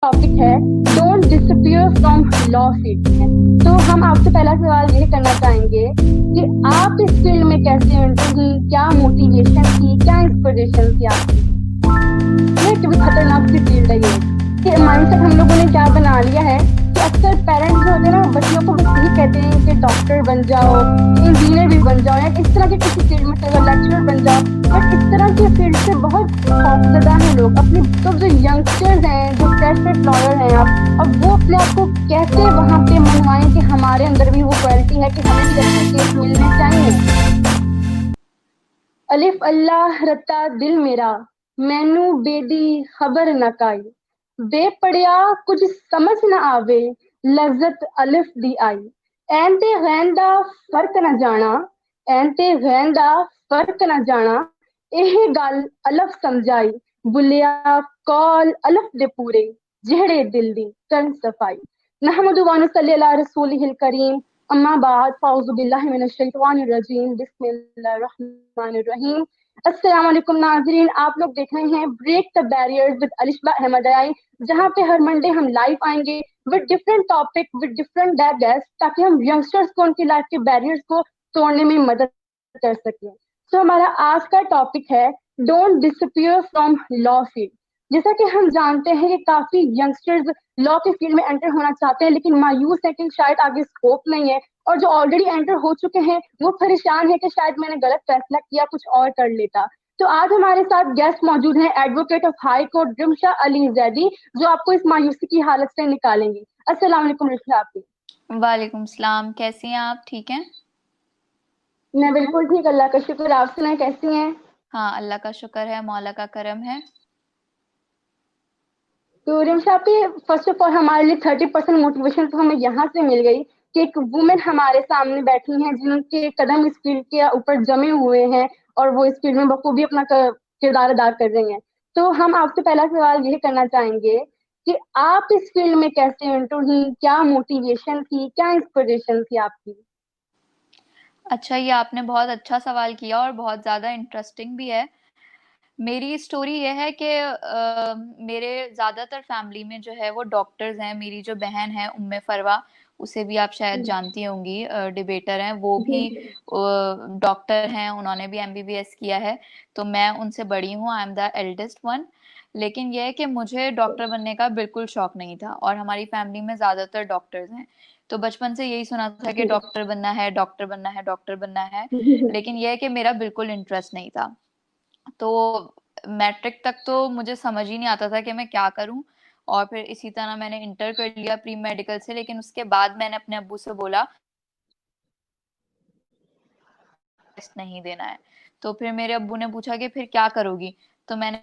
Topic है don't disappear from law field में। तो हम आपसे पहला सवाल ये करना चाहेंगे कि आप इस फील्ड में कैसे एंटर हुई, क्या मोटिवेशन थी, क्या इंस्पिरेशन थी आपकी। ये कितनी खतरनाक सी फील्ड है ये माइंडसेट हम लोगों ने क्या बना लिया है कि अक्सर पेरेंट्स जो होते हैं ना बच्चों को बस यही कहते हैं कि डॉक्टर बन जाओ, इंजीनियर भी बन जाओ या इस तरह के किसी फील्ड में चलो लेक्चरर बन जाओ। बट इस तरह के फील्ड से बहुत खौफजदा हैं लोग। अपने तो जो यंगस्टर्स हैं, जो फ्रेश फ्रेश लॉयर हैं, आप अब वो अपने आप को कैसे वहां पे मनवाएं कि हमारे अंदर भी वो क्वालिटी है कि हमें भी अच्छे केस मिलने चाहिए। अलिफ अल्लाह रता दिल मेरा, मैनू बेदी खबर न काई, बेपड़िया कुछ समझ न आवे, लज्जत अलिफ दी आई। ऐन ते गैन दा फर्क न जाना, ऐन ते गैन दा फर्क न जाना, एह गल अलफ समझाई, बुलिया कौल अलफ दे पूरे, जेहड़े दिल दी करन सफाई। नहमदु व नसल्ली अला रसूलिहिल करीम, अम्मा बाद फ़ाउज़ु बिल्लाहि मिनश शैतानिर रजीम, बिस्मिल्लाहिर रहमानिर रहीम। अस्सलाम वालेकुम नाज़रीन, आप लोग देख रहे हैं break the barriers with Alishba Ahmadyai, जहाँ पे हर मंडे हम लाइव आएंगे with different topic with different guest, ताकि हम यंगस्टर्स को उनकी लाइफ के बैरियर्स को तोड़ने में मदद कर सकें। तो हमारा आज का टॉपिक है don't disappear from law field. जैसा कि हम जानते हैं कि काफी यंगस्टर्स लॉ के फील्ड में एंटर होना चाहते हैं, लेकिन मायूस है कि शायद आगे स्कोप नहीं है, और जो ऑलरेडी एंटर हो चुके हैं वो परेशान है कि शायद मैंने गलत फैसला किया, कुछ और कर लेता। तो आज हमारे साथ गेस्ट मौजूद हैं advocate of high court Rimsha Ali Zaidi, जो आपको इस मायूसी की हालत से निकालेंगी। अस्सलाम वालेकुम रिमशा आपकी। वालेकुम सलाम। कैसी हैं आप? ठीक हैं? मैं बिल्कुल ठीक, अल्लाह का शुक्र। आप सुनाए कैसी हैं। हाँ, अल्लाह का शुक्र है, मौला का करम है। तो रिमशा आपकी, फर्स्ट ऑफ ऑल हमारे लिए 30% मोटिवेशन तो हमें यहाँ से मिल गई कि एक वुमेन हमारे सामने बैठी हैं जिनके कदम इस फील्ड के ऊपर जमे हुए हैं, और वो इस फील्ड में बखूबी अपना किरदार अदा कर रही हैं। तो हम आपसे पहला सवाल ये करना चाहेंगे कि आप इस फील्ड में कैसे एंटर हुई, क्या मोटिवेशन थी, क्या इंस्पिरेशन थी आपकी। अच्छा, ये आपने बहुत अच्छा सवाल किया और बहुत ज़्यादा इंटरेस्टिंग भी है। मेरी स्टोरी ये है कि मेरे ज़्यादातर फैमिली में जो है वो डॉक्टर्स हैं। मेरी जो बहन है उम्मे फरवा, उसे भी आप शायद जानती होंगी, डिबेटर हैं वो जी भी, डॉक्टर हैं, उन्होंने भी एमबीबीएस किया है। तो मैं उनसे बड़ी हूँ, I am the eldest one. लेकिन यह है कि मुझे डॉक्टर बनने का बिल्कुल शौक नहीं था, और हमारी फैमिली में ज़्यादातर डॉक्टर्स हैं। तो बचपन से यही सुना था कि जी डॉक्टर बनना है, डॉक्टर बनना है, डॉक्टर बनना है। जी लेकिन यह है कि मेरा बिल्कुल इंटरेस्ट नहीं था। तो मैट्रिक तक तो मुझे समझ ही नहीं आता था कि मैं क्या करूं। और फिर इसी तरह मैंने इंटर कर लिया प्री मेडिकल से, लेकिन उसके बाद मैंने अपने अब्बू से बोला टेस्ट नहीं देना है। तो फिर मेरे अब्बू ने पूछा कि फिर क्या करोगी। तो मैंने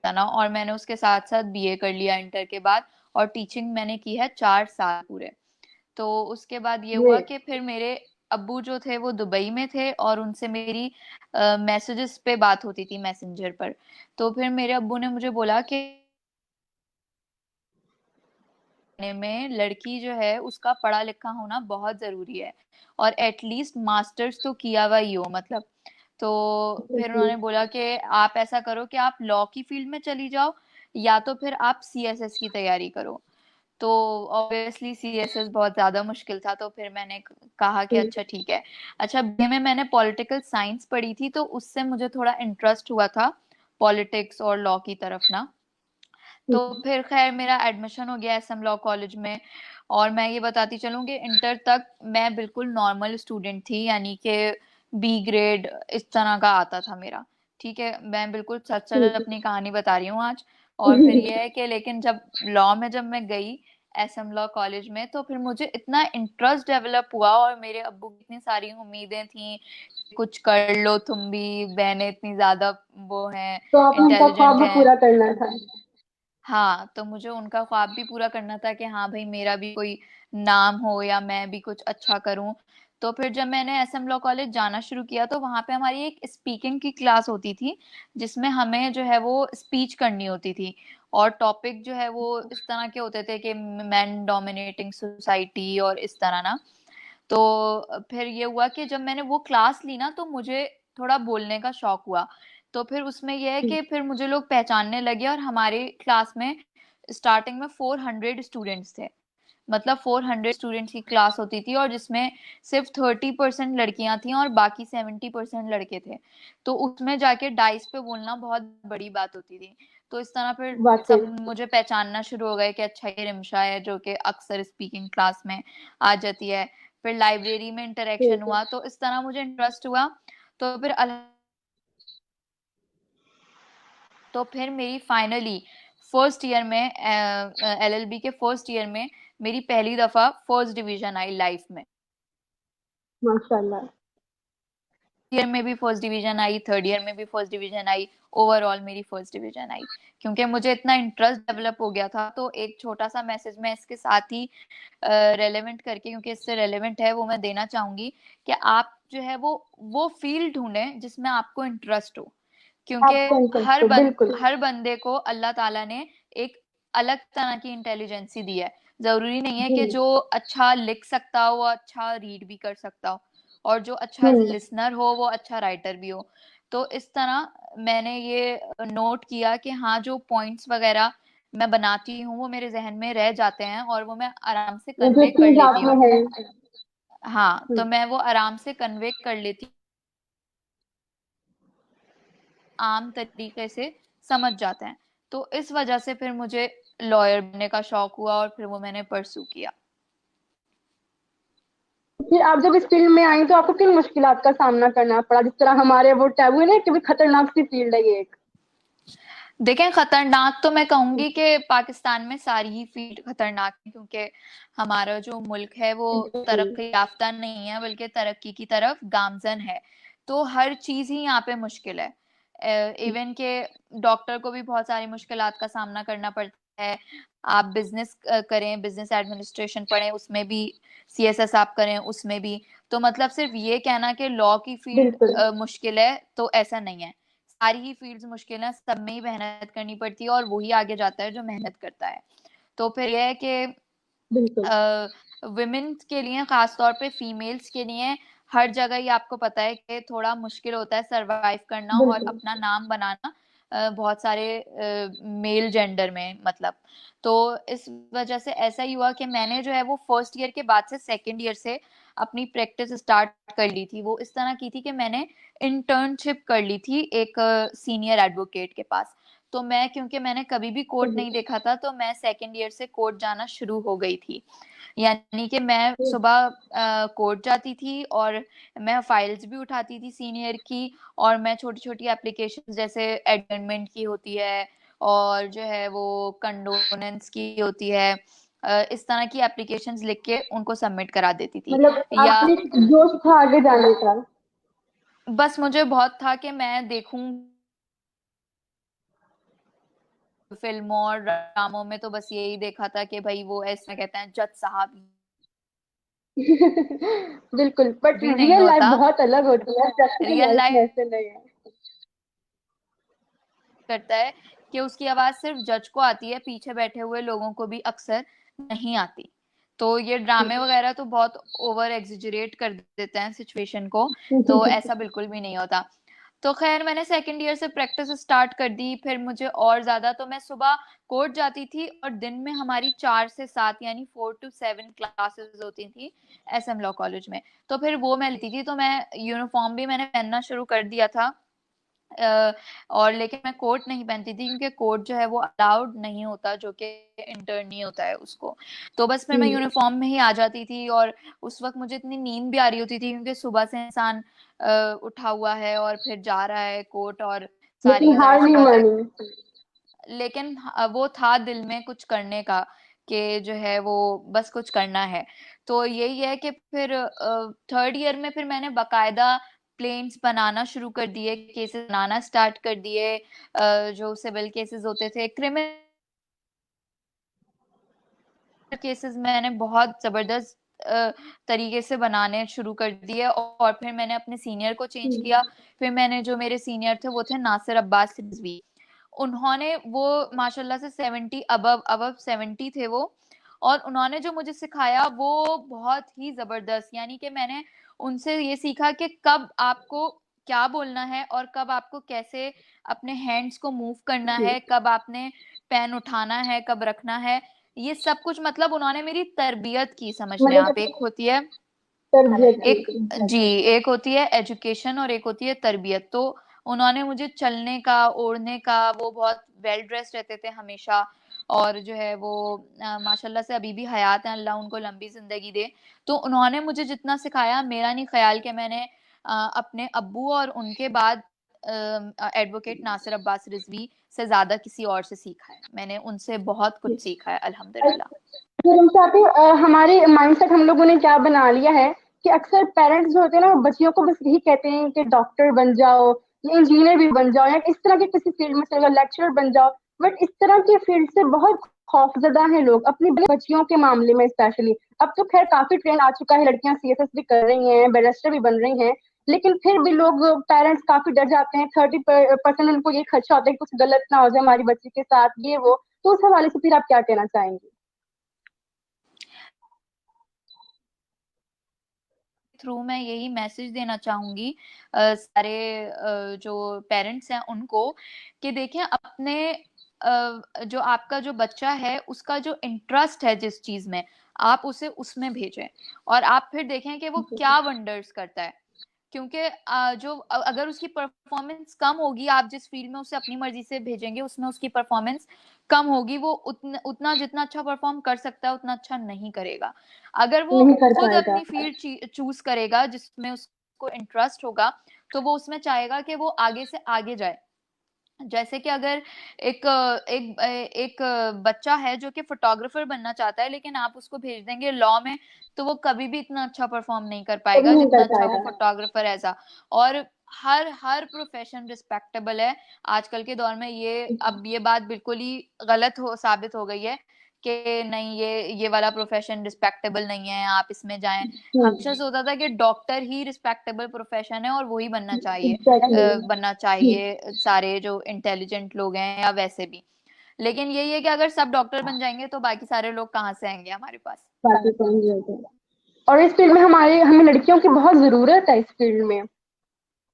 ना, और मैंने उसके साथ साथ बीए कर लिया इंटर के बाद। और टीचिंग मैंने की है 4 साल पूरे। तो उसके बाद ये हुआ कि फिर मेरे अब्बू जो थे वो दुबई में थे, और उनसे मेरी मैसेजेस पे बात होती थी मैसेंजर पर। तो फिर मेरे अब्बू ने मुझे बोला कि में लड़की जो है उसका पढ़ा लिखा होना बहुत जरूरी है, और एटलीस्ट मास्टर्स तो किया हुआ ही हो, मतलब। तो फिर जी उन्होंने बोला कि आप ऐसा करो कि आप लॉ की फील्ड में चली जाओ, या तो फिर आप सीएसएस की तैयारी करो। तो ऑब्वियसली सीएसएस बहुत ज्यादा मुश्किल था, तो फिर मैंने कहा कि अच्छा ठीक है। अच्छा, बीए में मैंने पॉलिटिकल साइंस पढ़ी थी, तो उससे मुझे थोड़ा इंटरेस्ट हुआ था पॉलिटिक्स और लॉ की तरफ ना। तो फिर खैर मेरा एडमिशन हो गया एसएम लॉ कॉलेज में। और मैं ये बताती चलूं कि इंटर तक मैं बिल्कुल नॉर्मल स्टूडेंट थी, यानी कि बी ग्रेड इस तरह का आता था मेरा। ठीक है, मैं बिल्कुल सच सच अपनी कहानी बता रही हूँ आज। और फिर ये है कि लेकिन जब मैं गई एसएम लॉ कॉलेज में, तो फिर मुझे इतना इंटरेस्ट डेवलप हुआ, और मेरे अब्बू की इतनी सारी उम्मीदें थी, कुछ कर लो तुम भी, बहनें इतनी ज्यादा वो हैं, तो आपने उनका ख्वाब इंटेलिजेंट भी हैं। पूरा करना था। हाँ, तो मुझे उनका ख्वाब भी पूरा करना था कि हाँ भाई मेरा भी कोई नाम हो, या मैं भी कुछ अच्छा करूं। तो फिर जब मैंने एसएम लॉ कॉलेज जाना शुरू किया, तो वहां पे हमारी एक स्पीकिंग की क्लास होती थी, जिसमें हमें जो है वो स्पीच करनी होती थी। और टॉपिक जो है वो इस तरह के होते थे कि मैन डोमिनेटिंग सोसाइटी और इस तरह ना। तो फिर ये हुआ कि जब मैंने वो क्लास ली ना, तो मुझे थोड़ा बोलने का शौक हुआ। तो फिर उसमें यह है कि फिर मुझे लोग पहचानने लगे और हमारे क्लास में स्टार्टिंग में 400 स्टूडेंट्स थे। मतलब 400 स्टूडेंट्स की क्लास होती थी और जिसमें सिर्फ 30% लड़कियां थी और बाकी 70% लड़के थे। तो उसमें जाके डाइस पे बोलना बहुत बड़ी बात होती थी। तो इस तरह फिर वाकई। सब मुझे पहचानना शुरू हो गए कि अच्छा ये रिमशा है जो कि अक्सर स्पीकिंग क्लास में आ जाती है। फिर लाइब्रेरी में इंटरेक्शन ठीक है। हुआ तो इस तरह मुझे इंटरेस्ट हुआ। तो फिर तो फिर मेरी फाइनली फर्स्ट ईयर में एलएलबी के फर्स्ट ईयर में मेरी पहली दफा फर्स्ट डिवीजन आई लाइफ में। माशाल्लाह। ईयर में भी फर्स्ट डिवीजन आई, थर्ड ईयर में भी फर्स्ट डिवीजन आई, ओवरऑल मेरी फर्स्ट डिवीजन आई। क्योंकि मुझे इतना इंटरेस्ट डेवलप हो गया था। तो एक छोटा सा मैसेज मैं इसके साथ ही रेलेवेंट करके, क्योंकि इससे रेलेवेंट है, वो मैं देना चाहूंगी कि आप जो है वो फील्ड ढूंढें जिसमें आपको इंटरेस्ट हो। क्योंकि आपको इंटरेस्ट हो, बिल्कुल। हर बंदे को अल्लाह ताला ने एक अलग तरह की इंटेलिजेंसी दी है। जरूरी नहीं है जी। कि जो अच्छा लिख सकता हो वो अच्छा रीड भी कर सकता हो, और जो अच्छा हम्म। लिसनर हो वो अच्छा राइटर भी हो। तो इस तरह मैंने ये नोट किया कि हाँ, जो पॉइंट्स वगैरह मैं बनाती हूँ वो मेरे जहन में रह जाते हैं और वो मैं आराम से वो जो कन्वे कर चीज आप लेती में हूँ। है। हाँ, तो हम्म। मैं वो आराम से कन्वे कर लेती, आम तरीके से समझ जाते हैं। तो इस वजह से फिर मुझे लॉयर बनने का शौक हुआ और फिर वो मैंने परसू किया। फिर आप जब इस फील्ड में आई तो आपको किन मुश्किलात का सामना करना पड़ा, जिस तरह हमारे वो टैबू है ना कि भी खतरनाक सी फील्ड है ये एक। देखें, खतरनाक तो मैं कहूंगी कि पाकिस्तान में सारी ही फील्ड खतरनाक है, क्योंकि हमारा जो मुल्क है वो बिल्कुल। तरक्की याफ्ता नहीं है बल्कि तरक्की की तरफ गामजन है। तो हर चीज ही यहाँ पे मुश्किल है। इवन के डॉक्टर को भी बहुत सारी मुश्किलात का सामना करना पड़ता है। आप बिजनेस करें, बिजनेस एडमिनिस्ट्रेशन पढ़ें, उसमें भी सीएसएस आप करें, उसमें भी। तो मतलब सिर्फ ये कहना कि लॉ की फील्ड बिल्कुल। मुश्किल है, तो ऐसा नहीं है। सारी ही फील्ड्स मुश्किल है, सब में ही मेहनत करनी पड़ती है और वही आगे जाता है जो मेहनत करता है। तो फिर यह है कि बिल्कुल। विमेन्स के लिए, खास तौर पे फीमेल्स के लिए, हर जगह ही आपको पता है कि थोड़ा मुश्किल होता है सरवाइव करना और बिल्कुल। अपना नाम बनाना, बहुत सारे मेल जेंडर में, मतलब। तो इस वजह से ऐसा ही हुआ कि मैंने जो है वो फर्स्ट ईयर के बाद से सेकंड ईयर से अपनी प्रैक्टिस स्टार्ट कर ली थी। वो इस तरह की थी कि मैंने इंटर्नशिप कर ली थी एक सीनियर एडवोकेट के पास। तो मैं, क्योंकि मैंने कभी भी कोर्ट सही। नहीं देखा था, तो मैं सेकंड ईयर से कोर्ट जाना शुरू हो गई थी। यानी कि मैं सुबह कोर्ट जाती थी और मैं फाइल्स भी उठाती थी सीनियर की, और मैं छोटी छोटी एप्लीकेशन जैसे एडमेंट की होती है और जो है वो कंडोनेंस की होती है, इस तरह की एप्लीकेशंस लिख के उनको सबमिट करा देती थी। मतलब या आपने जोश था आगे जाने का। बस मुझे बहुत था कि मैं देखूं, फिल्मों और ड्रामों में तो बस यही देखा था कि भाई वो ऐसा कहते हैं जज साहब बिल्कुल, बट भी नहीं रियल लाइफ होता, बहुत अलग होती है, प्रैक्टिकल रियल लाइफ में लाइफ ऐसे नहीं है। करता है कि उसकी आवाज सिर्फ जज को आती है, पीछे बैठे हुए लोगों को भी अक्सर नहीं आती। तो ये ड्रामे वगैरह तो बहुत ओवर एग्जिजरेट कर देते हैं सिचुएशन को। तो ऐसा बिल्कुल भी नहीं होता। तो खैर, मैंने सेकंड ईयर से प्रैक्टिस स्टार्ट कर दी। फिर मुझे और ज्यादा, तो मैं सुबह कोर्ट जाती थी और दिन में हमारी 4 से 7 यानी 4 to 7 क्लासेस होती थी एसएम लॉ कॉलेज में। तो फिर वो मैं लेती थी। तो मैं यूनिफॉर्म भी मैंने पहनना शुरू कर दिया था। और लेकिन मैं कोट नहीं पहनती थी, क्योंकि कोट जो है वो अलाउड नहीं होता, जो कि इंटर्न नहीं होता है उसको। तो बस फिर मैं यूनिफॉर्म में ही आ जाती थी। और उस वक्त मुझे इतनी नींद भी आ रही होती थी, क्योंकि सुबह से इंसान उठा हुआ है और फिर जा रहा है कोर्ट, और सारी लेकिन हार जाहिर सी नहीं बात है। मानी। लेकिन वो था दिल में कुछ करने का, कि जो है वो बस कुछ करना है। तो यही है कि फिर थर्ड ईयर में फिर मैंने बकायदा प्लेन्स बनाना शुरू कर दिए, केसेस बनाना स्टार्ट कर दिए। जो सिविल केसेस होते थे, क्रिमिनल केसेस मैंने बहुत जबरदस्त तरीके से बनाने शुरू कर दिए। और फिर मैंने अपने सीनियर को चेंज किया। फिर मैंने, जो मेरे सीनियर थे वो थे नासिर अब्बास रिजवी। उन्होंने, वो माशाल्लाह से 70 अबव अबव 70 थे वो। और उन्होंने जो मुझे सिखाया वो बहुत ही जबरदस्त, यानी कि मैंने उनसे ये सीखा कि कब आपको क्या बोलना है और कब आपको कैसे अपने हैंड्स को मूव करना है, कब आपने पेन उठाना है, कब रखना है, ये सब कुछ मतलब उन्होंने मेरी तरबियत की, समझ लें आप। मतलब एक होती है तरबियत एक की। जी, एक होती है एजुकेशन और एक होती है तरबियत। तो उन्होंने मुझे चलने का, ओढ़ने का, वो बहुत वेल ड्रेस्ड रहते थे हमेशा, और जो है वो माशाल्लाह से अभी भी हयात हैं, अल्लाह उनको लंबी जिंदगी दे। तो उन्होंने मुझे जितना सिखाया, मेरा नहीं ख्याल कि मैंने अपने अब्बू और उनके बाद एडवोकेट नासिर अब्बास रिजवी से ज्यादा किसी और से सीखा है। मैंने उनसे बहुत कुछ सीखा है अल्हम्दुलिल्लाह। फिर उनसे आते हमारे माइंडसेट हम लोगों ने क्या बना लिया है कि अक्सर पेरेंट्स जो होते हैं ना, वो बच्चियों को बस यही कहते हैं कि डॉक्टर बन जाओ या इंजीनियर भी बन जाओ या इस तरह के किसी फील्ड में चले जाओ, लेक्चरर बन जाओ। बट इस तरह के फील्ड से बहुत खौफजदा हैं लोग, अपनी बच्चियों के मामले में स्पेशली। अब तो खैर काफी ट्रेंड आ चुका है, लड़कियां सीएसएस भी कर रही हैं, बैरिस्टर भी बन रही हैं, लेकिन फिर भी लोग, पेरेंट्स काफी डर जाते हैं। 30% उनको ये खदशा होता है कि कुछ गलत ना हो जाए हमारी बच्ची के साथ, ये वो। तो उस हवाले से फिर आप क्या कहना चाहेंगे? थ्रू मैं यही मैसेज देना चाहूंगी सारे जो पेरेंट्स हैं उनको, कि देखें अपने जो आपका जो बच्चा है उसका जो इंटरेस्ट है जिस चीज में, आप उसे उसमें भेजें, और आप फिर देखें कि वो क्या वंडर्स करता है। क्योंकि अगर उसकी परफॉर्मेंस कम होगी, आप जिस फील्ड में उसे अपनी मर्जी से भेजेंगे उसमें उसकी परफॉर्मेंस कम होगी, वो उतना जितना अच्छा परफॉर्म कर सकता है उतना अच्छा नहीं करेगा। अगर वो नहीं कर खुद पाएगा। अपनी फील्ड चूज करेगा जिसमें उसको इंटरेस्ट होगा, तो वो उसमें चाहेगा कि वो आगे से आगे जाए। जैसे कि अगर एक बच्चा है जो कि फोटोग्राफर बनना चाहता है, लेकिन आप उसको भेज देंगे लॉ में, तो वो कभी भी इतना अच्छा परफॉर्म नहीं कर कभी पाएगा नहीं जितना कर अच्छा वो पाएगा। फोटोग्राफर ऐसा। और हर हर प्रोफेशन रिस्पेक्टेबल है आजकल के दौर में। अब ये बात बिल्कुल ही गलत हो साबित हो गई है कि नहीं, ये वाला प्रोफेशन रिस्पेक्टेबल नहीं है, आप इसमें जाएं। हमेशा से होता था कि डॉक्टर ही रिस्पेक्टेबल प्रोफेशन है और वही एग्जैक्टली। बनना चाहिए सारे जो इंटेलिजेंट लोग हैं या वैसे भी। लेकिन यही है कि अगर सब डॉक्टर बन जाएंगे तो बाकी सारे लोग कहाँ से आएंगे हमारे पास। बाकी समझ होते। और इस फील्ड में हमें लड़कियों की बहुत जरूरत है इस फील्ड में।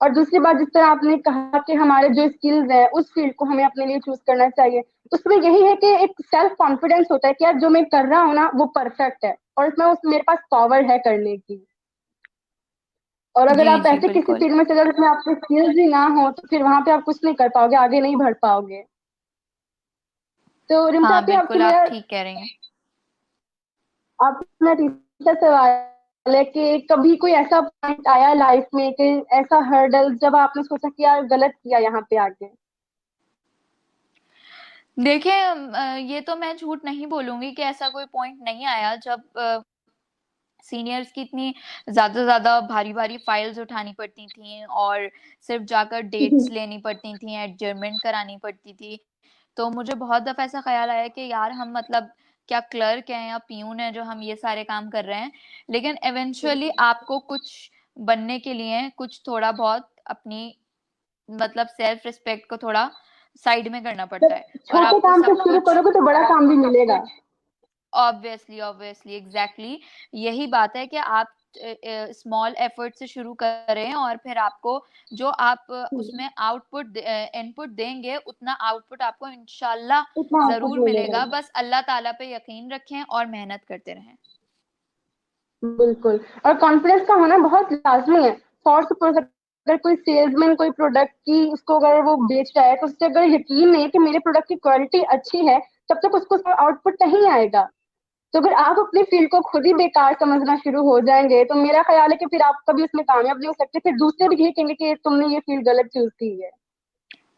और दूसरी बात, जिस तरह आपने कहा कि हमारे जो स्किल्स हैं उस फील्ड को हमें अपने लिए चूज करना चाहिए, उसमें यही है कि एक सेल्फ कॉन्फिडेंस होता है कि यार जो मैं कर रहा हूँ ना वो परफेक्ट है, और इसमें मेरे पास पावर है करने की। और अगर जी आप जी ऐसे किसी बिल्कुल। फील्ड में चले जिसमें आपके स्किल्स ही ना हो, तो फिर वहां पे आप कुछ नहीं कर पाओगे, आगे नहीं बढ़ पाओगे। तो रिम्स हाँ आपसे आपसे बिल्कुल, आप मेरा ठीक कह रही हैं। आपसे मेरा तीसरा सवाल है कि कभी कोई ऐसा पॉइंट आया लाइफ में कि ऐसा हर्डल जब आपने सोचा कि यार गलत किया यहाँ पे आके? देखिए ये तो मैं झूठ नहीं बोलूंगी कि ऐसा कोई पॉइंट नहीं आया जब सीनियर्स की इतनी ज्यादा भारी भारी फाइल्स उठानी पड़ती थी, और सिर्फ जाकर डेट्स लेनी पड़ती थी, एडजर्नमेंट करानी पड़ती थी। तो मुझे बहुत दफा ऐसा ख्याल आया कि यार हम मतलब क्या क्लर्क हैं या पियून है जो हम ये सारे काम कर रहे हैं। लेकिन एवेंचुअली आपको कुछ बनने के लिए कुछ थोड़ा बहुत अपनी मतलब सेल्फ रिस्पेक्ट को थोड़ा साइड में करना पड़ता जब है, और छोटे आपको काम से सब शुरू कुछ करोगे तो बड़ा काम भी मिलेगा। ऑब्वियसली एग्जैक्टली यही बात है कि आप स्मॉल एफर्ट से शुरू करें, और फिर आपको जो आप उसमें आउटपुट इनपुट देंगे उतना आउटपुट आपको इंशाल्लाह इतना आउटपुट जरूर मिलेगा। मिलेगा। बस अल्लाह ताला पे यकीन रखें और मेहनत करते रहें। बिल्कुल। और कॉन्फिडेंस का होना बहुत लाजमी है। फॉर सपोज अगर कोई सेल्समैन कोई प्रोडक्ट की उसको अगर वो बेच रहा है, तो उससे अगर यकीन नहीं है कि मेरे प्रोडक्ट की क्वालिटी अच्छी है, तब तक उसको आउटपुट नहीं आएगा। तो अगर आप अपनी फील्ड को खुद ही बेकार समझना शुरू हो जाएंगे, तो मेरा ख्याल है कि फिर आप कभी उसमें कामयाब नहीं हो सकते, फिर दूसरे भी यही कहेंगे कि तुमने ये फील्ड गलत चूज की है।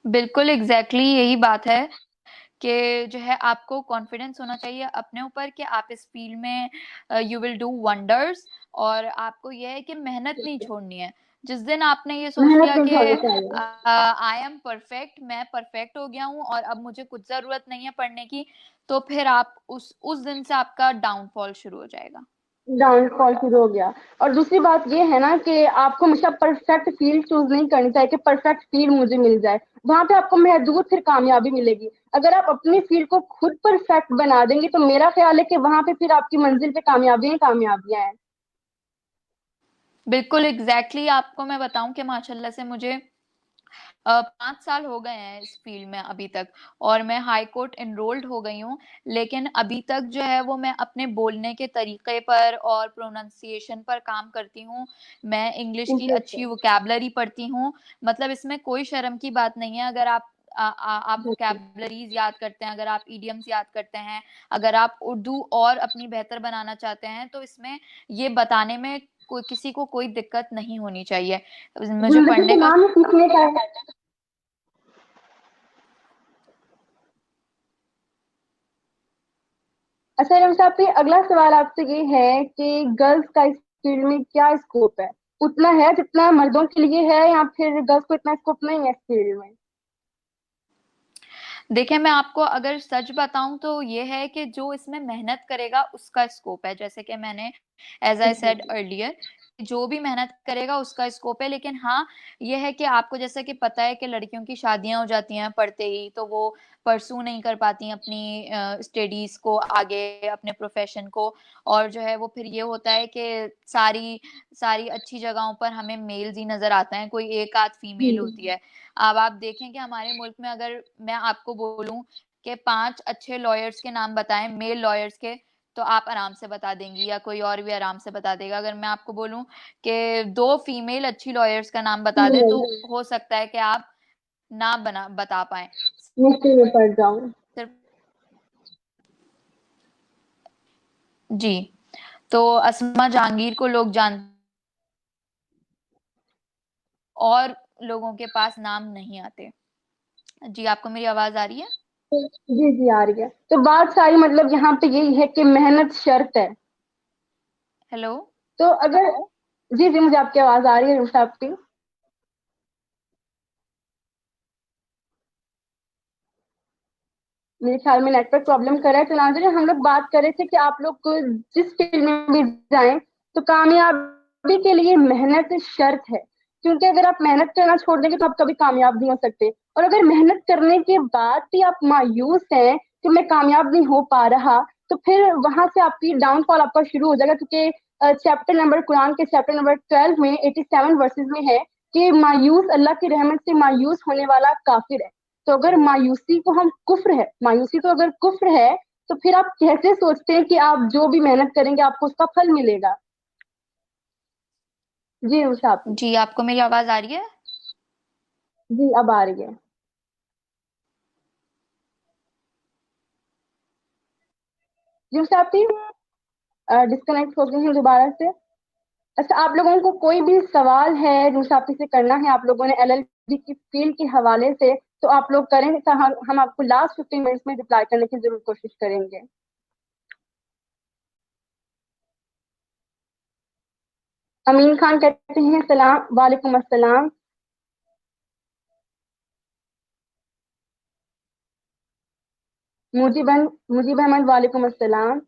बिल्कुल यही बात है कि जो है आपको कॉन्फिडेंस होना चाहिए अपने ऊपर कि आप इस फील्ड में यू विल डू वंडर्स। और आपको यह है कि मेहनत नहीं छोड़नी है। जिस दिन आपने ये सोच मेहनत लिया नहीं कि छोड़नी चाहिए। आई एम परफेक्ट, मैं परफेक्ट हो गया हूँ और अब मुझे कुछ जरूरत नहीं है पढ़ने की, तो फिर आप उस दिन से आपका डाउनफॉल शुरू हो जाएगा। डाउनफॉल शुरू हो गया। और दूसरी बात ये है ना कि आपको हमेशा परफेक्ट फील्ड चूज नहीं करनी चाहिए कि परफेक्ट फील्ड मुझे मिल जाए। वहां पे आपको महदूद फिर कामयाबी मिलेगी। अगर आप अपनी फील्ड को खुद परफेक्ट बना देंगे, तो मेरा ख्याल है कि वहां पे फिर आपकी मंजिल पे कामयाबियां ही कामयाबियां हैं। बिल्कुल एग्जैक्टली आपको मैं बताऊं कि माशाल्लाह से मुझे 5 साल हो गए हैं इस फील्ड में अभी तक, और मैं हाई कोर्ट एनरोल्ड हो गई हूँ। लेकिन अभी तक जो है वो मैं अपने बोलने के तरीके पर और प्रोनाउंसिएशन पर काम करती हूँ। मैं इंग्लिश की अच्छी इंटरेस्टिंग। वोकैबुलरी पढ़ती हूँ। मतलब इसमें कोई शर्म की बात नहीं है। अगर आप बिल्कुल। वोकैबुलरीज याद करते हैं, अगर आप इडियम्स याद करते हैं, अगर आप उर्दू और अपनी बेहतर बनाना चाहते हैं, तो इसमें ये बताने में कोई किसी को कोई दिक्कत नहीं होनी चाहिए। मुझे जिंदगी पढ़ने के का नाम सीखने का है। अच्छा रम साहब, फिर अगला सवाल आपसे ये है कि गर्ल्स का इस फील्ड में क्या स्कोप है? उतना है जितना मर्दों के लिए है, या फिर गर्ल्स को इतना स्कोप नहीं है इस फील्ड में? देखिए, मैं आपको अगर सच बताऊं तो ये है कि जो इसमें मेहनत करेगा उसका स्कोप है। जैसे कि मैंने एज आई जी सेड जी। अर्लियर, जो भी मेहनत करेगा उसका स्कोप है। लेकिन हाँ, ये है कि आपको जैसे कि पता है कि लड़कियों की शादियां हो जाती हैं पढ़ते ही, तो वो परसू नहीं कर पाती हैं अपनी स्टडीज को आगे, अपने प्रोफेशन को। और जो है वो फिर ये होता है कि सारी सारी अच्छी जगहों पर हमें मेल्स ही नजर आते हैं, कोई एक आध जी फीमेल होती है। अब आप देखें कि हमारे मुल्क में अगर मैं आपको बोलूं कि 5 अच्छे लॉयर्स के नाम बताएं, मेल लॉयर्स के, तो आप आराम से बता देंगी, या कोई और भी आराम से बता देगा। अगर मैं आपको बोलूं कि 2 फीमेल अच्छी लॉयर्स का नाम बता दें, तो हो सकता है कि आप ना बता पाए। मुश्किल में पड़ जाऊं। सिर्फ जी। तो असमा जहांगीर को लोग जानते, और लोगों के पास नाम नहीं आते। जी, आपको मेरी आवाज आ रही है? जी जी आ रही है। तो बात सारी मतलब यहाँ पे यही है कि मेहनत शर्त है। हेलो। तो अगर, जी जी मुझे आपकी आवाज आ रही है रूफ आपकी। मेरे ख्याल में नेटवर्क प्रॉब्लम कर रहा है। तो नाज़रीन, हम लोग बात कर रहे थे कि आप लोग को जिस फील्ड में भी जाएं, तो कामयाबी के लिए मेहनत शर्त है। क्योंकि अगर आप मेहनत करना छोड़ देंगे तो आप कभी कामयाब नहीं हो सकते। और अगर मेहनत करने के बाद भी आप मायूस हैं कि मैं कामयाब नहीं हो पा रहा, तो फिर वहां से आपकी डाउनफॉल आपका शुरू हो जाएगा। क्योंकि चैप्टर नंबर, कुरान के चैप्टर नंबर 12 में 87 वर्सेज में है कि मायूस, अल्लाह की रहमत से मायूस होने वाला काफिर है। तो अगर मायूसी को हम कुफ्र है, मायूसी तो अगर कुफ्र है, तो फिर आप कैसे सोचते हैं कि आप जो भी मेहनत करेंगे आपको उसका फल मिलेगा? जी उषा आपकी। जी, आपको मेरी आवाज आ रही है? जी अब आ रही है। जी उषा आपकी डिस्कनेक्ट हो गए हैं दोबारा से। अच्छा, आप लोगों को कोई भी सवाल है रूसाफी से करना है, आप लोगों ने एलएलबी की फील्ड के हवाले से, तो आप लोग करें, तो हम आपको लास्ट 15 मिनट्स में रिप्लाई करने की जरूर कोशिश करेंगे। अमीन खान कहते हैं सलाम वालेकुम अस्सलाम। मुजीब अहमद वालेकुम अस्सलाम।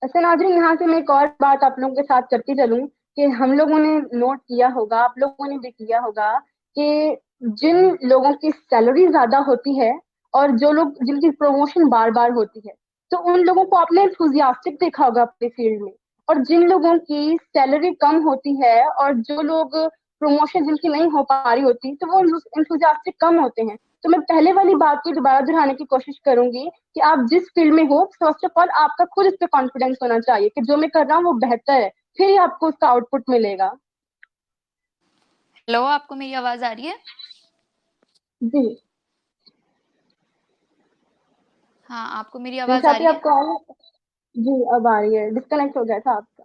अच्छा नाज़रीन, यहाँ से मैं एक और बात आप लोगों के साथ करती चलूं कि हम लोगों ने नोट किया होगा, आप लोगों ने भी किया होगा कि जिन लोगों की सैलरी ज्यादा होती है और जो लोग जिनकी प्रमोशन बार बार होती है, तो उन लोगों को आपने इंथुजियास्टिक देखा होगा अपने फील्ड में। और जिन लोगों की सैलरी कम होती है और जो लोग प्रमोशन जिनकी नहीं हो पा रही होती, तो वो इंथुजियास्टिक कम होते हैं। तो मैं पहले वाली बात को दोबारा दोहराने की कोशिश करूंगी कि आप जिस फील्ड में हो, फर्स्ट ऑफ ऑल आपका खुद इस पे कॉन्फिडेंस होना चाहिए कि जो मैं कर रहा हूँ वो बेहतर है, फिर ही आपको उसका आउटपुट मिलेगा। हेलो, आपको मेरी आवाज आ रही है? जी हाँ, आपको मेरी जी आवाज आ साथी रही है? आपको आ रही है? जी अब आ रही है, डिस्कनेक्ट हो गया था आपका।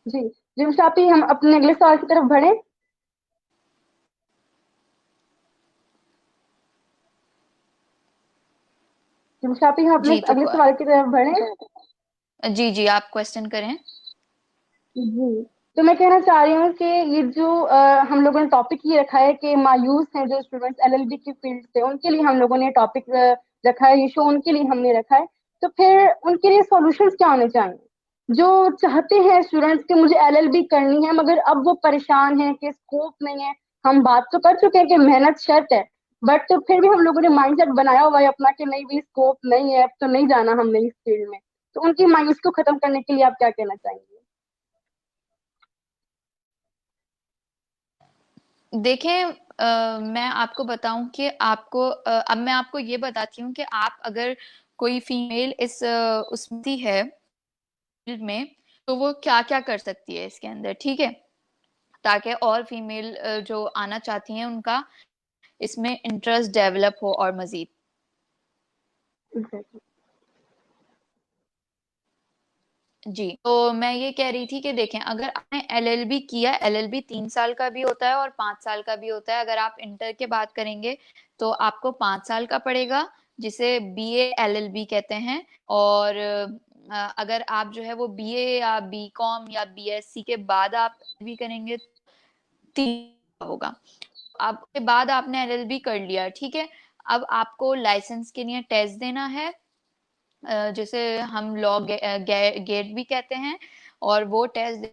जी जी साथी, हम अपने अगले सवाल की तरफ बढ़े। जी साथी, हम अपने जी, तो अगले सवाल की तरफ बढ़े। जी जी, आप क्वेश्चन करें। जी, तो मैं कहना चाह रही हूँ कि ये जो हम लोगों ने टॉपिक ये रखा है कि मायूस हैं जो स्टूडेंट्स एलएलबी की फील्ड से, उनके लिए हम लोगों ने टॉपिक रखा है, ये शो उनके लिए हमने रखा है। तो फिर उनके लिए सॉल्यूशंस क्या होने चाहिए? जो चाहते हैं स्टूडेंट्स के मुझे एलएलबी करनी है, मगर अब वो परेशान है कि स्कोप नहीं है। हम बात तो कर चुके हैं कि मेहनत शर्त है, बट तो फिर भी हम लोगों ने माइंडसेट बनाया हुआ है अपना कि नहीं भी स्कोप नहीं है, अब तो नहीं जाना हमने इस फील्ड में। तो उनकी माइंड्स को खत्म करने के लिए आप क्या कहना चाहेंगे? देखें, मैं आपको बताऊं कि आपको अब मैं आपको ये बताती हूँ कि आप अगर कोई फीमेल इस उसमें है फील्ड में, तो वो क्या क्या कर सकती है इसके अंदर, ठीक है, ताकि और फीमेल जो आना चाहती हैं उनका इसमें इंटरेस्ट डेवलप हो और मजीद। एग्जैक्टली। जी, तो मैं ये कह रही थी कि देखें, अगर आपने एलएलबी किया, एलएलबी 3 साल का भी होता है और 5 साल का भी होता है। अगर आप इंटर के बात करेंगे तो आपको 5 साल का पड़ेगा, जिसे बीए एलएलबी कहते हैं। और अगर आप जो है वो बीए या बीकॉम या बीएससी के बाद आप भी करेंगे, 3 होगा। अब के बाद आपने एलएलबी कर लिया, ठीक है, अब आपको लाइसेंस के लिए टेस्ट देना है, जिसे हम लॉ गेट भी कहते हैं। और वो टेस्ट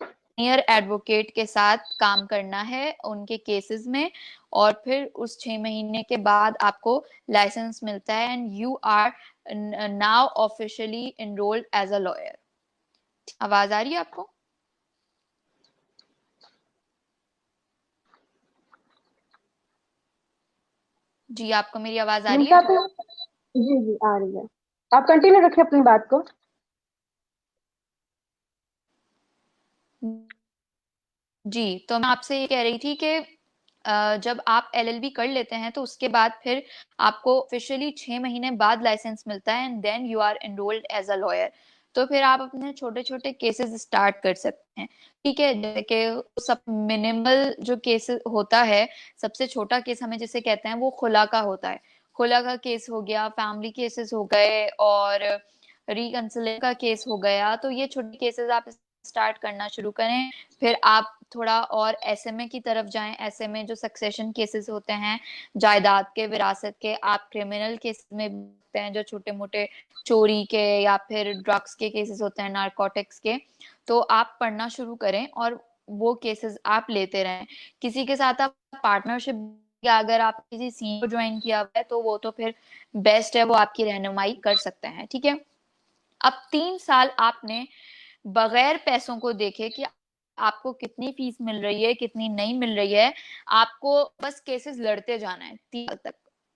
सीनियर एडवोकेट के साथ काम करना है उनके केसेस में, और फिर उस 6 महीने के बाद आपको लाइसेंस मिलता है, and you are now officially enrolled as a lawyer. आवाज आ रही है आपको? जी, आपको मेरी आवाज आ रही मुमता है? पे। जी जी आ रही है। आप कंटिन्यू रखिए अपनी बात को। जी, तो मैं आपसे ये कह रही थी कि जब आप एलएलबी कर लेते हैं तो उसके बाद फिर आपको ऑफिशियली 6 महीने बाद लाइसेंस मिलता है, and then you are enrolled as a lawyer. तो फिर आप अपने छोटे छोटे केसेस स्टार्ट कर सकते हैं, ठीक है, जैसे कि सब मिनिमल जो केस होता है, सबसे छोटा केस हमें जिसे कहते हैं वो खुला का होता है। खुला का केस हो गया, फैमिली केसेस हो गए, और रिकंसिलिएशन का केस हो गया। तो ये छोटे केसेस आप स्टार्ट करना शुरू करें। फिर आप थोड़ा और एसएमए की तरफ जाएं। एसएमए जो सक्सेशन केसेस होते हैं, जायदाद के, विरासत के, आप क्रिमिनल केस में होते हैं जो छोटे मोटे चोरी के या फिर ड्रग्स के केसेस होते हैं, नारकोटिक्स के। तो आप पढ़ना शुरू करें और वो केसेस आप लेते रहें। किसी के साथ आप पार्टनरशिप, या अगर आप किसी सीनियर को ज्वाइन किया हुआ है तो वो तो फिर बेस्ट है, वो आपकी रहनुमाई कर सकते हैं, ठीक है। अब 3 साल आपने बगैर पैसों को देखे कि आपको कितनी फीस मिल रही है, कितनी नहीं मिल रही है, आपको बस केसेस लड़ते जाना है 3 साल तक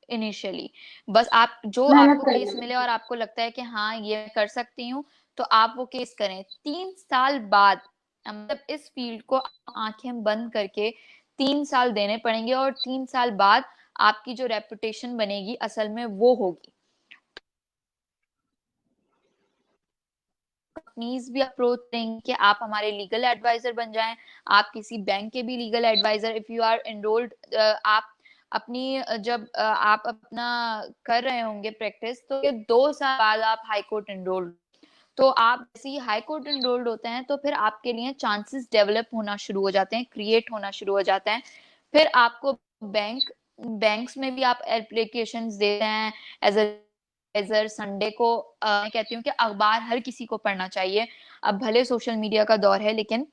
इनिशियली। बस आप जो मेहनत आपको केस करनी मिले है। और आपको लगता है कि हाँ ये मैं कर सकती हूँ, तो आप वो केस करें। 3 साल बाद, मतलब इस फील्ड को आंखें बंद करके 3 साल देने पड़ेंगे, और 3 साल बाद आपकी जो रेपुटेशन बनेगी असल में वो होगी। कंपनीज भी अप्रोच करेंगे कि आप हमारे लीगल एडवाइजर बन जाएं। आप किसी बैंक के भी legal adviser, if you are enrolled, आप अपनी जब आप अपना कर रहे होंगे प्रैक्टिस, तो ये 2 साल बाद आप हाई कोर्ट एनरोल्ड, तो आप जैसे ही हाई कोर्ट एनरोल्ड होते हैं तो फिर आपके लिए चांसेस डेवलप होना शुरू हो जाते हैं, क्रिएट होना शुरू हो जाते हैं। फिर आपको बैंक बैंक्स में भी आप एप्लीकेशंस देते हैं एज अ संडे को। मैं कहती हूँ कि अखबार हर किसी को पढ़ना चाहिए। अब भले सोशल मीडिया का दौर है, लेकिन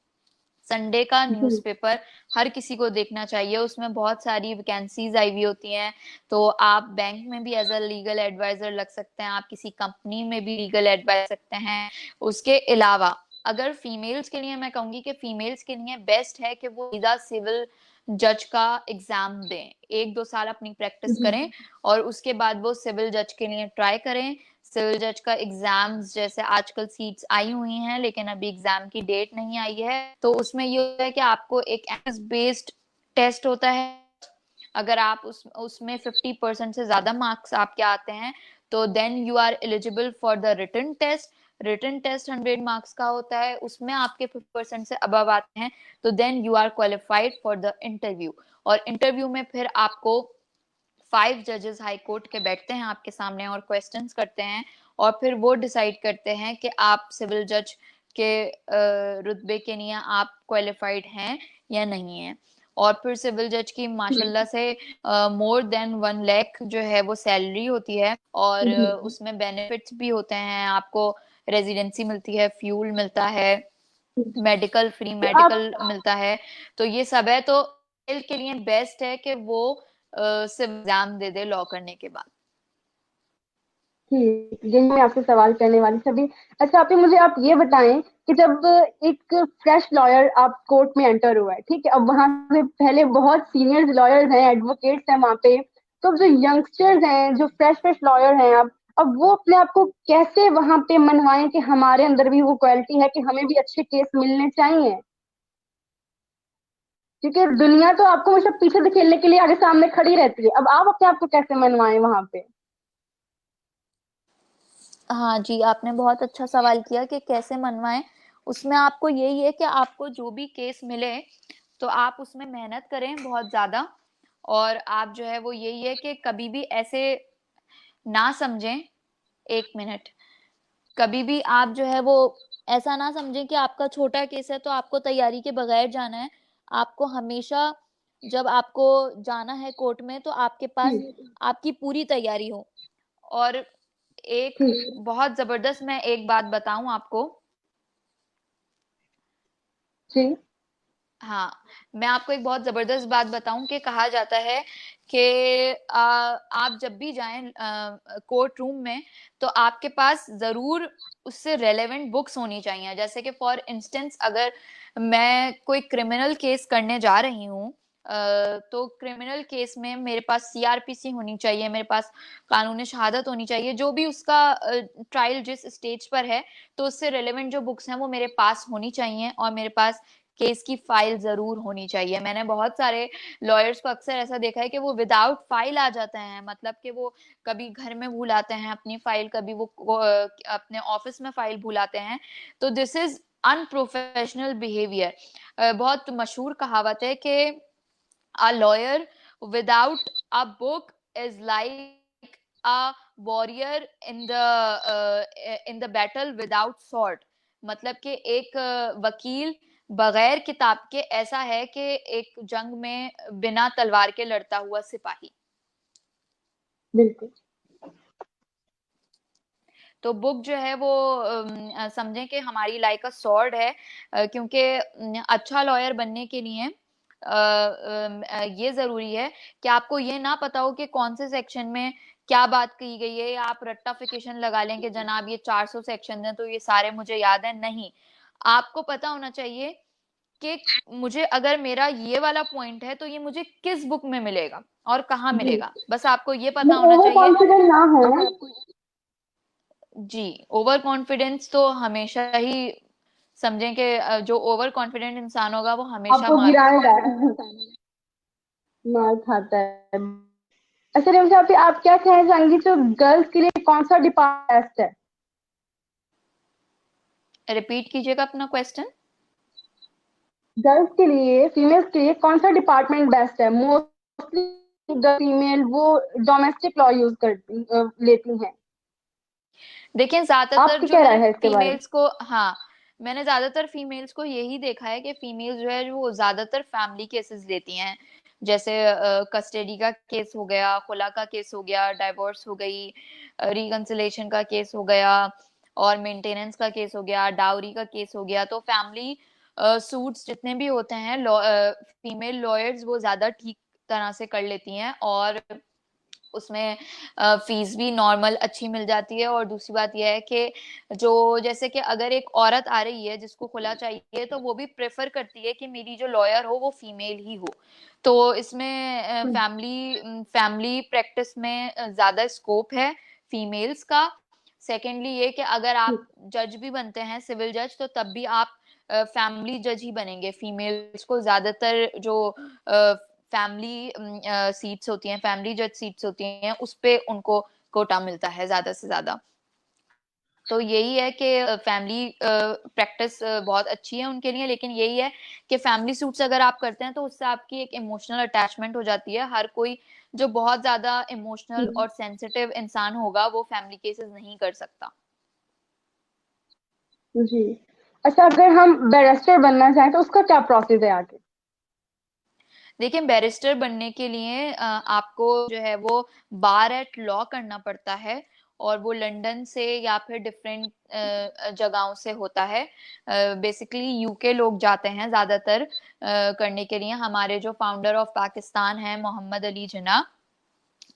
संडे का जी। न्यूज़पेपर हर किसी को देखना चाहिए। उसमें बहुत सारी वैकेंसीज आई हुई होती हैं। तो आप बैंक में भी एज अ लीगल एडवाइजर लग सकते हैं, आप किसी कंपनी में भी लीगल एडवाइस सकते हैं। उसके अलावा अगर फीमेल्स के लिए मैं कहूंगी कि फीमेल्स के लिए बेस्ट है कि वो सीधा सिविल जज का एग्जाम दें, 1-2 साल अपनी प्रैक्टिस जी। करें, और उसके बाद वो सिविल जज के लिए ट्राई करें। सिविल जज का एग्जाम्स जैसे आजकल सीट्स आई हुई हैं, लेकिन अभी एग्जाम की डेट नहीं आई है। तो उसमें ये होता है कि आपको एक एमएस बेस्ड टेस्ट होता है। अगर आप उसमें 50% से ज्यादा मार्क्स आपके आते हैं, तो then you are eligible for the written test. Written test 100 marks का होता है, उसमें आपके 50% से अबव आते हैं, तो then you are qualified for the interview. और इंटरव्यू में फिर आपको 5 जजेस हाई कोर्ट के बैठते हैं आपके सामने और क्वेश्चंस करते हैं, और फिर वो डिसाइड करते हैं कि आप सिविल जज के रुतबे के लिए आप क्वालिफाइड हैं या नहीं है। और फिर सिविल जज की माशाल्लाह से मोर देन 1 लाख जो है वो सैलरी होती है, और उसमें बेनिफिट्स भी होते हैं, आपको रेजिडेंसी मिलती है, फ्यूल मिलता है, मेडिकल फ्री तो आप मेडिकल मिलता है। तो ये सब है, तो के लिए बेस्ट है कि वो सिर्फ एग्जाम दे दे लॉ करने के बाद। ठीक, यही मैं आपसे सवाल करने वाली थी अभी। अच्छा, आप ये बताएं कि जब एक फ्रेश लॉयर आप कोर्ट में एंटर हुआ है, ठीक है, अब वहां से पहले बहुत सीनियर लॉयर्स हैं, एडवोकेट्स हैं वहां पे, तो अब जो यंगस्टर्स हैं, जो फ्रेश फ्रेश लॉयर हैं, अब वो अपने आप को कैसे वहां पे मनवाएं कि हमारे अंदर भी वो क्वालिटी है कि हमें भी अच्छे केस मिलने चाहिए, क्योंकि दुनिया तो आपको हमेशा पीछे धकेलने के लिए आगे सामने खड़ी रहती है। अब आप अपने आप को कैसे मनवाएं वहां पे? हाँ जी, आपने बहुत अच्छा सवाल किया कि कैसे मनवाएं। उसमें आपको यही है कि आपको जो भी केस मिले तो आप उसमें मेहनत करें बहुत ज्यादा, और आप जो है वो यही है कि कभी भी ऐसे ना समझें, 1 मिनट, कभी भी आप जो है वो ऐसा ना समझें कि आपका छोटा केस है तो आपको तैयारी के बगैर जाना है। आपको हमेशा जब आपको जाना है कोर्ट में तो आपके पास ठीक। आपकी पूरी तैयारी हो। और एक ठीक। बहुत जबरदस्त मैं एक बात बताऊं आपको। जी। हाँ, मैं आपको एक बहुत जबरदस्त बात बताऊं कि कहा जाता है कि आप जब भी जाएं कोर्ट रूम में तो आपके पास जरूर उससे रेलेवेंट बुक्स होनी चाहिए। जैसे कि फॉर इंस्टेंस अगर मैं कोई क्रिमिनल केस करने जा रही हूँ, तो क्रिमिनल केस में मेरे पास सीआरपीसी होनी चाहिए, मेरे पास कानूनी शहादत होनी चाहिए, जो भी उसका ट्रायल जिस स्टेज पर है, तो उससे रेलेवेंट जो बुक्स हैं वो मेरे पास होनी चाहिए, और मेरे पास केस की फाइल जरूर होनी चाहिए। मैंने बहुत सारे लॉयर्स को अक्सर ऐसा देखा है कि वो विदाउट फाइल आ जाते हैं, मतलब कि वो कभी घर में भूल आते हैं अपनी फाइल, कभी वो अपने ऑफिस में फाइल भूल आते हैं। तो दिस इज अनप्रोफेशनल बिहेवियर। बहुत मशहूर कहावत है कि a lawyer without a book is like a warrior in the battle without sword। मतलब कि एक वकील बगैर किताब के ऐसा है कि एक जंग में बिना तलवार के लड़ता हुआ सिपाही। बिल्कुल। तो बुक जो है वो समझें कि हमारी लाइक अ स्वॉर्ड है, क्योंकि अच्छा लॉयर बनने के लिए ये जरूरी है कि आपको ये ना पता हो कि कौन से सेक्शन में क्या बात की गई है, या आप रट्टाफिकेशन लगा लें कि जनाब ये 400 सेक्शन है तो ये सारे मुझे याद है। नहीं, आपको पता होना चाहिए कि मुझे अगर मेरा ये वाला पॉइंट है तो ये मुझे किस बुक में मिलेगा और कहाँ जी, मिलेगा, बस आपको ये पता मतलब होना ओवर चाहिए। कॉन्फिडेंट ना हो। जी, ओवर कॉन्फिडेंस तो हमेशा ही समझें कि जो ओवर कॉन्फिडेंट इंसान होगा वो हमेशा आपको मार गिराएगा, मार खाता है। अच्छा रेवती, आप क्या कहना चाहेंगी, जो गर्ल्स के लिए कौन सा डिपार्टमेंट बेस्ट है? रिपीट कीजिएगा अपना क्वेश्चन। गर्ल्स के लिए, फीमेल्स के लिए कौन सा डिपार्टमेंट बेस्ट है? मोस्टली द फीमेल वो डोमेस्टिक लॉ यूज करती लेती हैं। देखिए, ज्यादातर आपकी जो क्या राय मैंने है इसके बारे में? फीमेल्स को, हाँ, मैंने ज्यादातर फीमेल्स को यही देखा है कि फीमेल्स जो है वो ज्यादातर फैमिली केसेस लेती हैं। जैसे कस्टडी का केस हो गया, खुला का केस हो गया, डाइवोर्स हो गई, रिकंसिलेशन का केस हो गया, और मेंटेनेंस का केस हो गया, डाउरी का केस हो गया। तो फैमिली सूट्स जितने भी होते हैं, फीमेल लॉयर्स वो ज्यादा ठीक तरह से कर लेती हैं, और उसमें फीस भी नॉर्मल अच्छी मिल जाती है। और दूसरी बात यह है कि जो, जैसे कि अगर एक औरत आ रही है जिसको खुला चाहिए तो वो भी प्रेफर करती है कि मेरी जो लॉयर हो वो फीमेल ही हो। तो इसमें फैमिली फैमिली प्रैक्टिस में ज्यादा स्कोप है फीमेल्स का। सेकेंडली ये कि अगर आप जज भी बनते हैं, सिविल जज, तो तब भी आप फैमिली जज ही बनेंगे। फीमेल्स को ज्यादातर जो फैमिली सीट्स होती हैं, फैमिली जज सीट्स होती हैं, उस पे उनको कोटा मिलता है ज्यादा से ज्यादा। तो यही है कि फैमिली प्रैक्टिस बहुत अच्छी है उनके लिए, लेकिन यही है कि फैमिली सूट्स अगर आप करते हैं तो उससे आपकी एक इमोशनल अटैचमेंट हो जाती है। हर कोई जो बहुत ज्यादा इमोशनल और सेंसिटिव इंसान होगा वो फैमिली केसेस नहीं कर सकता। जी। अच्छा, अगर हम बैरिस्टर बनना चाहें तो उसका क्या प्रोसेस है आगे? देखिए, बैरिस्टर बनने के लिए आपको जो है वो बार एट लॉ करना पड़ता है, और वो लंदन से या फिर डिफरेंट जगहों से होता है। बेसिकली यूके लोग जाते हैं ज्यादातर करने के लिए। हमारे जो फाउंडर ऑफ पाकिस्तान है मोहम्मद अली जिन्ना,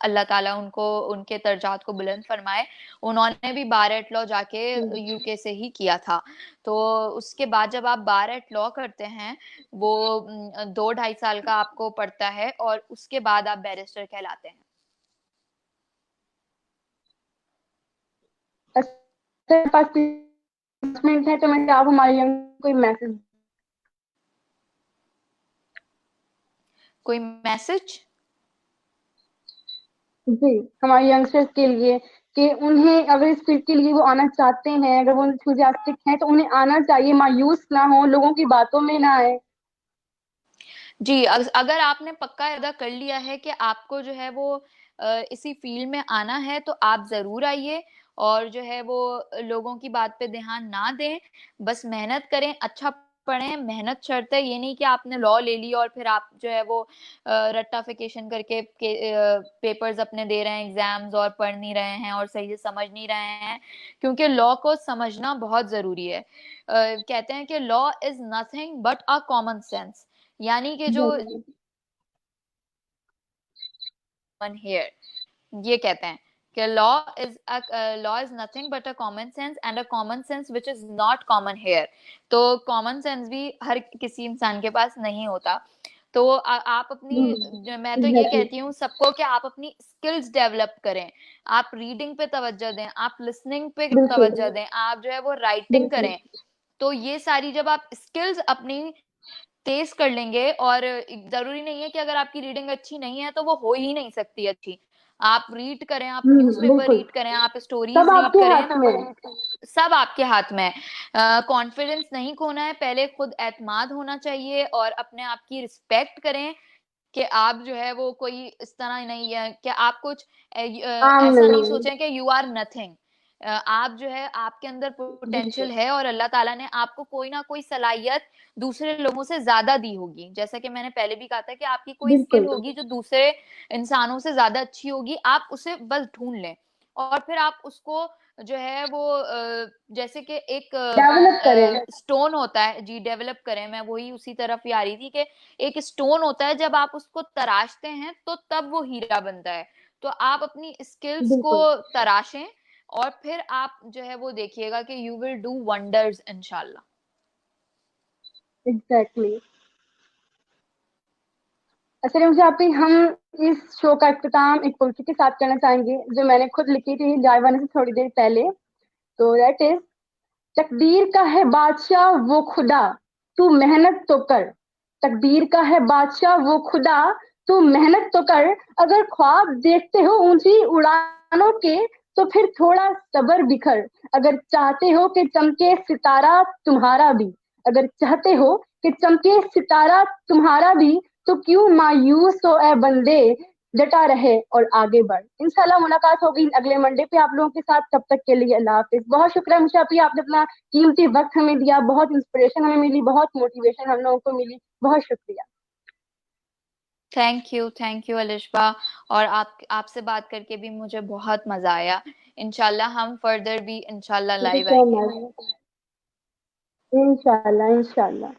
अल्लाह ताला उनको, उनके दर्जात को बुलंद फरमाए, उन्होंने भी बार एट लॉ जाके यूके से ही किया था। तो उसके बाद जब आप बार एट लॉ करते हैं, वो 2-2.5 साल का आपको पड़ता है, और उसके बाद आप बैरिस्टर कहलाते हैं। मेरे पास 30 मिनट है, तो मैं आप हमारे यंग कोई मैसेज। कोई मैसेज? जी, हमारे यंगस्टर्स के लिए कि उन्हें अगर इस फील्ड के लिए वो आना चाहते हैं, अगर वो एंथुसियास्टिक हैं, तो उन्हें आना चाहिए, मायूस ना हो, लोगों की बातों में ना आए। जी, अगर आपने पक्का इरादा कर लिया है कि आपको जो है वो इसी फील्ड में आना है, तो आप जरूर आइए, और जो है वो लोगों की बात पे ध्यान ना दें, बस मेहनत करें, अच्छा पढ़ें। मेहनत शर्त है, ये नहीं कि आपने लॉ ले ली और फिर आप जो है वो रट्टाफिकेशन करके पेपर्स अपने दे रहे हैं, एग्जाम्स, और पढ़ नहीं रहे हैं और सही से समझ नहीं रहे हैं, क्योंकि लॉ को समझना बहुत जरूरी है। कहते हैं कि law is nothing but a common sense, यानी कि जो बिल्कुल, हेयर, ये कहते हैं कि law is nothing but a common sense, and a common sense which is not common hair. तो कॉमन सेंस भी हर किसी इंसान के पास नहीं होता। तो आप अपनी, मैं तो ये एग्जैक्टली, कहती हूँ सबको कि आप अपनी स्किल्स डेवलप करें। आप रीडिंग पे तवज्जो दें, आप लिसनिंग पे बिल्कुल, तवज्जो दें, आप जो है वो राइटिंग बिल्कुल, करें। तो ये सारी जब आप स्किल्स अपनी तेज कर लेंगे, और जरूरी नहीं है कि अगर आपकी रीडिंग अच्छी नहीं है तो वो हो ही नहीं सकती अच्छी। आप रीड करें, आप न्यूज़पेपर बिल्कुल, रीड करें, आप सब स्टोरीज रीड आपके करें, हाथ में है। सब आपके हाथ में है। कॉन्फिडेंस नहीं खोना है, पहले खुद एतमाद होना चाहिए, और अपने आप की रिस्पेक्ट करें कि आप जो है वो कोई इस तरह नहीं है कि आप कुछ आम ऐसा नहीं नहीं, सोचें कि यू आर नथिंग। आप जो है, आपके अंदर बिल्कुल, पोटेंशियल है, और अल्लाह ताला ने आपको कोई ना कोई सलाहियत दूसरे लोगों से ज्यादा दी होगी। जैसा कि मैंने पहले भी कहा था कि आपकी कोई स्किल बिल्कुल, होगी जो दूसरे इंसानों से ज्यादा अच्छी होगी, आप उसे बस ढूंढ लें, और फिर आप उसको जो है वो जैसे कि एक डेवलप करें। स्टोन होता है, जी, डेवलप करें। मैं वही उसी तरफ ही आ रही थी कि एक स्टोन होता है, जब आप उसको तराशते हैं तो तब वो हीरा बनता है। तो आप अपनी स्किल्स को बिल्कुल, तराशें, और फिर आप जो है वो देखिएगा कि यू विल डू वंडर्स इंशाल्लाह। एग्जैक्टली। अच्छा मुझे आप ही, हम इस शो का इख्तिताम एक पोल्ट्री के साथ करना चाहेंगे, जो मैंने खुद लिखी थी जाए बने से थोड़ी देर पहले। तो दैट इज, तकदीर का है बादशाह वो खुदा, तू मेहनत तो कर। तकदीर का है बादशाह वो खुदा, तू मेहनत तो कर। अगर ख्वाब देखते हो ऊंची उड़ानों के, तो फिर थोड़ा सब्र बिखर। अगर चाहते हो कि चमके सितारा तुम्हारा भी, अगर चाहते हो कि चमके सितारा तुम्हारा भी, तो क्यों मायूस हो ए बंदे, डटा रहे और आगे बढ़। इंशाल्लाह मुलाकात होगी अगले मंडे पे आप लोगों के साथ। तब तक के लिए अल्लाह हाफिज। बहुत शुक्रिया मुशाफी, आपने अपना कीमती वक्त हमें दिया, बहुत इंस्पिरेशन हमें मिली, बहुत मोटिवेशन हम लोगों को मिली। बहुत शुक्रिया। Thank you Alishba. और आपसे बात करके भी मुझे बहुत मजा आया। इंशाल्लाह हम फर्दर भी इंशाल्लाह थैंक यू लाइव सो आएंगे। मच। इंशाल्लाह, इंशाल्लाह।